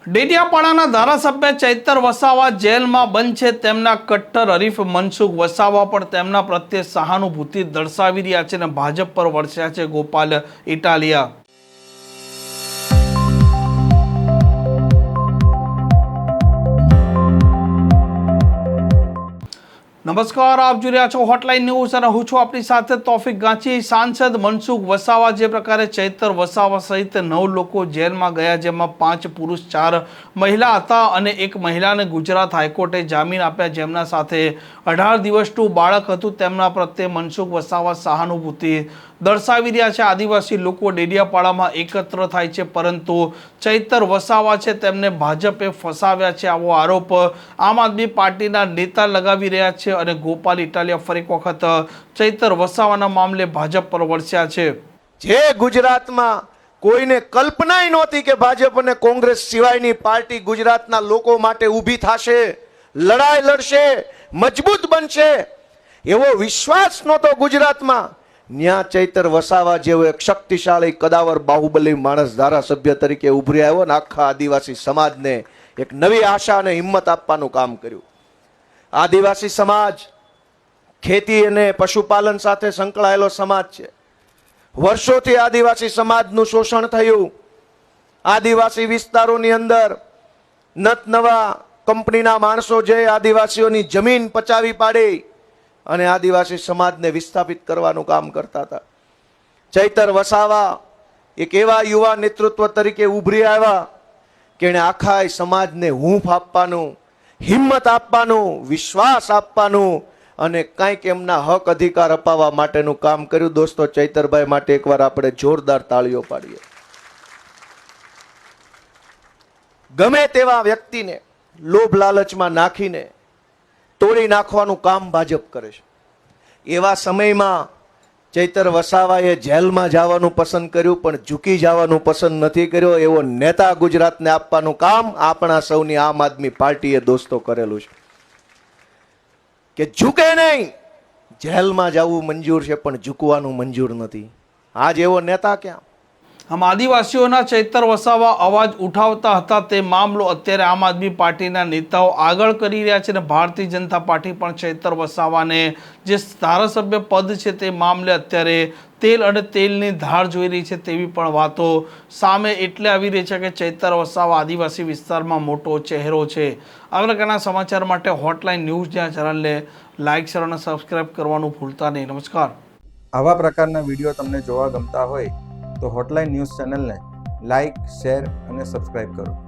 ડેડિયાપાડાના ધારાસભ્ય ચૈતર વસાવા જેલમાં બંધ છે. તેમના કટ્ટર હરીફ મનસુખ વસાવા પણ તેમના પ્રત્યે સહાનુભૂતિ દર્શાવી રહ્યા છે અને ભાજપ પર વરસ્યા છે ગોપાલ ઇટાલિયા. નમસ્કાર, આપ જોઈ રહ્યા છો હોટલાઇન ન્યૂઝ અને હું છું આપણી સાથે તોફિક ગાંચી. સાંસદ મનસુખ વસાવા જે પ્રકારે ચૈતર વસાવા સહિત 9 લોકો જેલમાં ગયા, જેમાં 5 પુરુષ 4 મહિલા હતા અને એક મહિલાને ગુજરાત હાઈકોર્ટે જામીન આપ્યા, જેમના સાથે 18 દિવસનું બાળક હતું. તેમના પ્રત્યે મનસુખ વસાવા સહાનુભૂતિ દર્શાવી રહ્યા છે. આદિવાસી લોકો ડેડિયાપાડામાં એકત્ર થાય છે, પરંતુ ચૈતર વસાવા છે તેમને ભાજપે ફસાવ્યા છે, આવો આરોપ આમ આદમી પાર્ટીના નેતા લગાવી રહ્યા છે અને ગોપાલ ઇટાલિયા ફરી એક વખત ચૈતર વસાવાના મામલે ભાજપ પર વરસ્યા છે. જે ગુજરાતમાં કોઈને કલ્પનાય નહોતી કે ભાજપ અને કોંગ્રેસ સિવાયની પાર્ટી ગુજરાતના લોકો માટે ઊભી થશે, લડાઈ લડશે, મજબૂત બનશે, એવો વિશ્વાસ નહોતો ગુજરાતમાં. ન્યા ચૈતર વસાવા જેવો એક શક્તિશાળી કદાવર બાહુબલી માણસ ધારાસભ્ય તરીકે ઉભરી આવ્યો ને આખા આદિવાસી સમાજને એક નવી આશા અને હિંમત આપવાનું કામ કર્યું. આદિવાસી સમાજ ખેતી અને પશુપાલન સાથે સંકળાયેલો સમાજ છે. વર્ષોથી આદિવાસી સમાજનું શોષણ થયું. આદિવાસી વિસ્તારોની અંદર નત નવા કંપનીના માણસો જે આદિવાસીઓની જમીન પચાવી પાડી અને આદિવાસી સમાજને વિસ્થાપિત કરવાનું કામ કરતા હતા. ચૈતર વસાવા એક એવા યુવા નેતૃત્વ તરીકે ઉભરી આવ્યા કે એણે આખા સમાજને હૂંફ આપવાનું, હિંમત આપવાનું, વિશ્વાસ આપવાનું અને કંઈક એમના હક અધિકાર અપાવવા માટેનું કામ કર્યું. દોસ્તો, ચૈતરભાઈ માટે એકવાર આપણે જોરદાર તાળીઓ પાડીએ. ગમે તેવા વ્યક્તિને લોભ લાલચમાં નાખીને તોડી નાખવાનું કામ ભાજપ કરે છે. એવા સમયમાં ચૈતર વસાવાએ જેલમાં જવાનું પસંદ કર્યું, પણ ઝૂકી જવાનું પસંદ નથી કર્યો. એવો નેતા ગુજરાતને આપવાનું કામ આપણા સૌની આમ આદમી પાર્ટીએ દોસ્તો કરેલું છે કે ઝૂકે નહીં. જેલમાં જવું મંજૂર છે પણ ઝૂકવાનું મંજૂર નથી. આજ એવો નેતા ક્યાં? આમ આદિવાસીઓના ચૈતર વસાવા અવાજ ઉઠાવતા હતા. તે મામલો અત્યારે આમ આદમી પાર્ટીના નેતાઓ આગળ કરી રહ્યા છે અને ભારતીય જનતા પાર્ટી પણ ચૈતર વસાવાને જે ધારાસભ્ય પદ છે તે મામલે અત્યારે તેલ અને તેલની ધાર જોઈ રહી છે તેવી પણ વાતો સામે એટલે આવી રહી છે કે ચૈતર વસાવા આદિવાસી વિસ્તારમાં મોટો ચહેરો છે. આ પ્રકારના સમાચાર માટે હોટલાઇન ન્યૂઝ જ્યાં ચેનલને લાઇક, શેર અને સબસ્ક્રાઇબ કરવાનું ભૂલતા નહીં. નમસ્કાર. આવા પ્રકારના વિડીયો તમને જોવા ગમતા હોય તો હોટલાઇન ન્યૂઝ ચેનલને લાઇક, શેર અને સબસ્ક્રાઇબ કરો.